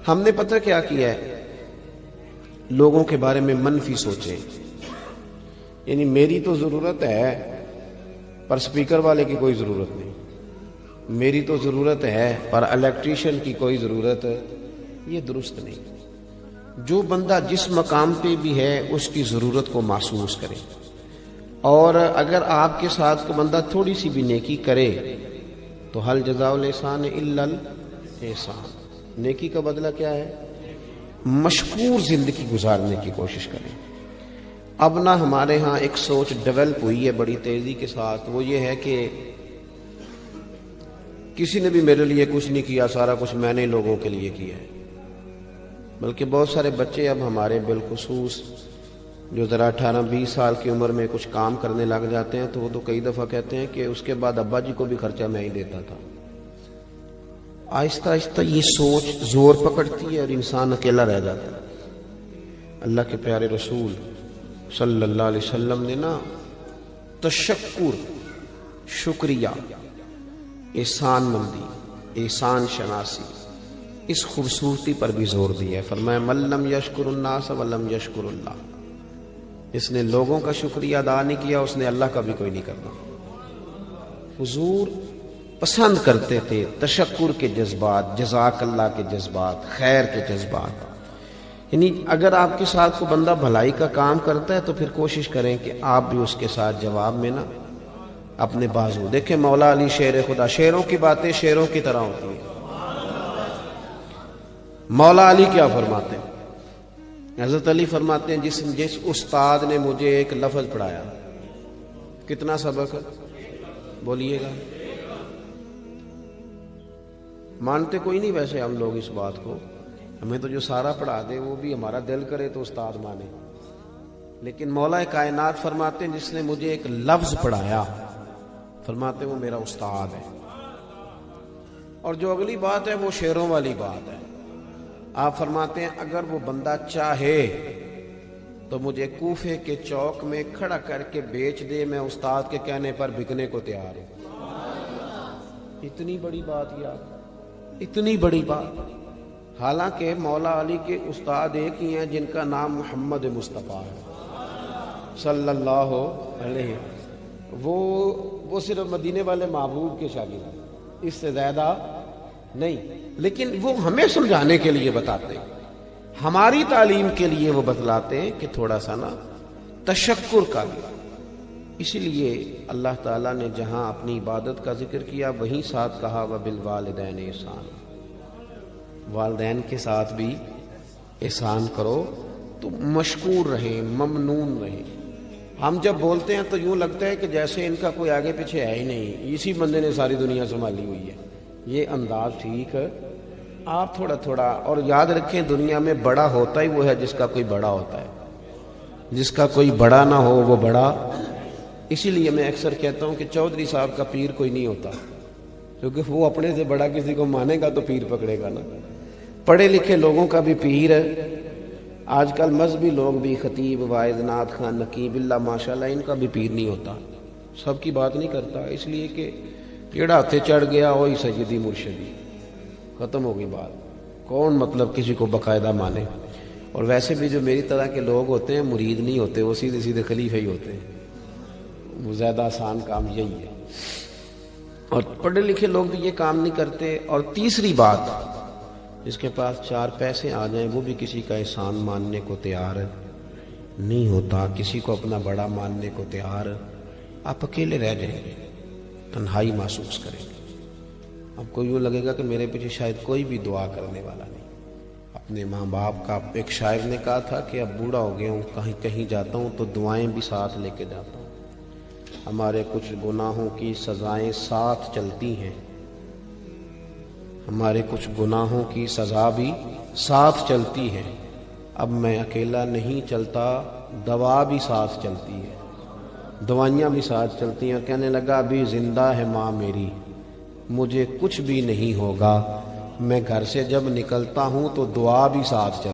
ہم نے پتہ کیا کیا ہے، لوگوں کے بارے میں منفی سوچیں، یعنی میری تو ضرورت ہے پر سپیکر والے کی کوئی ضرورت نہیں، میری تو ضرورت ہے پر الیکٹریشین کی کوئی ضرورت، یہ درست نہیں۔ جو بندہ جس مقام پہ بھی ہے اس کی ضرورت کو محسوس کرے، اور اگر آپ کے ساتھ کوئی بندہ تھوڑی سی بھی نیکی کرے تو حل جزاء الاحسان الا الاحسان، نیکی کا بدلہ کیا ہے؟ مشکور زندگی گزارنے کی کوشش کریں۔ اب نہ ہمارے ہاں ایک سوچ ڈیولپ ہوئی ہے بڑی تیزی کے ساتھ، وہ یہ ہے کہ کسی نے بھی میرے لیے کچھ نہیں کیا، سارا کچھ میں نے لوگوں کے لیے کیا ہے۔ بلکہ بہت سارے بچے اب ہمارے بالخصوص جو ذرا 18-20 سال کی عمر میں کچھ کام کرنے لگ جاتے ہیں تو وہ تو کئی دفعہ کہتے ہیں کہ اس کے بعد ابا جی کو بھی خرچہ میں ہی دیتا تھا۔ آہستہ آہستہ یہ سوچ زور پکڑتی ہے اور انسان اکیلا رہ جاتا ہے۔ اللہ کے پیارے رسول صلی اللہ علیہ وسلم نے نا تشکر، شکریہ، احسان مندی، احسان شناسی، اس خوبصورتی پر بھی زور دیا ہے۔ فرمایا من لم یشکر الناس ولم یشکر اللہ، اس نے لوگوں کا شکریہ ادا نہیں کیا، اس نے اللہ کا بھی کوئی نہیں کرنا۔ حضور پسند کرتے تھے تشکر کے جذبات، جزاک اللہ کے جذبات، خیر کے جذبات۔ یعنی اگر آپ کے ساتھ کوئی بندہ بھلائی کا کام کرتا ہے تو پھر کوشش کریں کہ آپ بھی اس کے ساتھ جواب میں نا اپنے بازو دیکھیں۔ مولا علی شیر خدا، شیروں کی باتیں شیروں کی طرح ہوتی ہیں۔ مولا علی کیا فرماتے ہیں؟ حضرت علی فرماتے ہیں جس استاد نے مجھے ایک لفظ پڑھایا، کتنا سبق بولیے گا؟ مانتے کوئی نہیں ویسے ہم لوگ اس بات کو، ہمیں تو جو سارا پڑھا دے وہ بھی ہمارا دل کرے تو استاد مانے، لیکن مولا کائنات فرماتے ہیں جس نے مجھے ایک لفظ پڑھایا، فرماتے ہیں وہ میرا استاد ہے۔ اور جو اگلی بات ہے وہ شیروں والی بات ہے۔ آپ فرماتے ہیں اگر وہ بندہ چاہے تو مجھے کوفے کے چوک میں کھڑا کر کے بیچ دے، میں استاد کے کہنے پر بکنے کو تیار ہوں۔ اتنی بڑی بات یار، اتنی بڑی بات۔ حالانکہ مولا علی کے استاد ایک ہی ہیں جن کا نام محمد مصطفیٰ ہے صلی اللہ علیہ، وہ صرف مدینے والے محبوب کے شاگرد ہیں، اس سے زیادہ نہیں، لیکن وہ ہمیں سمجھانے کے لیے بتاتے ہیں، ہماری تعلیم کے لیے وہ بتلاتے ہیں کہ تھوڑا سا نا تشکر کا بھی۔ اسی لیے اللہ تعالیٰ نے جہاں اپنی عبادت کا ذکر کیا وہیں ساتھ کہا وبالوالدین احسان، والدین کے ساتھ بھی احسان کرو تو مشکور رہیں، ممنون رہیں۔ ہم جب بولتے ہیں تو یوں لگتا ہے کہ جیسے ان کا کوئی آگے پیچھے ہے ہی نہیں، اسی بندے نے ساری دنیا سنبھالی ہوئی ہے۔ یہ انداز ٹھیک ہے؟ آپ تھوڑا تھوڑا، اور یاد رکھیں دنیا میں بڑا ہوتا ہی وہ ہے جس کا کوئی بڑا ہوتا ہے، جس کا کوئی بڑا نہ ہو وہ بڑا۔ اسی لیے میں اکثر کہتا ہوں کہ چودھری صاحب کا پیر کوئی نہیں ہوتا، کیونکہ وہ اپنے سے بڑا کسی کو مانے گا تو پیر پکڑے گا نا۔ پڑھے لکھے لوگوں کا بھی پیر ہے، آج کل مذہبی لوگ بھی، خطیب، واعظ، نعت خان، نقیب اللہ ماشاءاللہ، ان کا بھی پیر نہیں ہوتا، سب کی بات نہیں کرتا، اس لیے کہ کیڑا ہتھے چڑھ گیا وہی سیدی مرشدی، ختم ہو گئی بات۔ کون مطلب کسی کو باقاعدہ مانے؟ اور ویسے بھی جو میری طرح کے لوگ ہوتے ہیں مرید نہیں ہوتے، وہ سیدھے سیدھے خلیفہ ہی ہوتے ہیں، وہ زیادہ آسان کام یہی ہے۔ اور پڑھے لکھے لوگ بھی یہ کام نہیں کرتے۔ اور تیسری بات، جس کے پاس 4 پیسے آ جائیں وہ بھی کسی کا احسان ماننے کو تیار نہیں ہوتا، کسی کو اپنا بڑا ماننے کو تیار۔ آپ اکیلے رہ جائیں گے، تنہائی محسوس کریں گے، آپ کو یوں لگے گا کہ میرے پیچھے شاید کوئی بھی دعا کرنے والا نہیں۔ اپنے ماں باپ کا، ایک شاعر نے کہا تھا کہ اب بوڑھا ہو گیا ہوں، کہیں جاتا ہوں تو دعائیں بھی ساتھ لے کے جاتا ہوں۔ ہمارے کچھ گناہوں کی سزائیں ساتھ چلتی ہیں، ہمارے کچھ گناہوں کی سزا بھی ساتھ چلتی ہے۔ اب میں اکیلا نہیں چلتا، دوا بھی ساتھ چلتی ہے، دوائیاں بھی ساتھ چلتی ہیں۔ کہنے لگا ابھی زندہ ہے ماں میری، مجھے کچھ بھی نہیں ہوگا، میں گھر سے جب نکلتا ہوں تو دعا بھی ساتھ چلتی ہے۔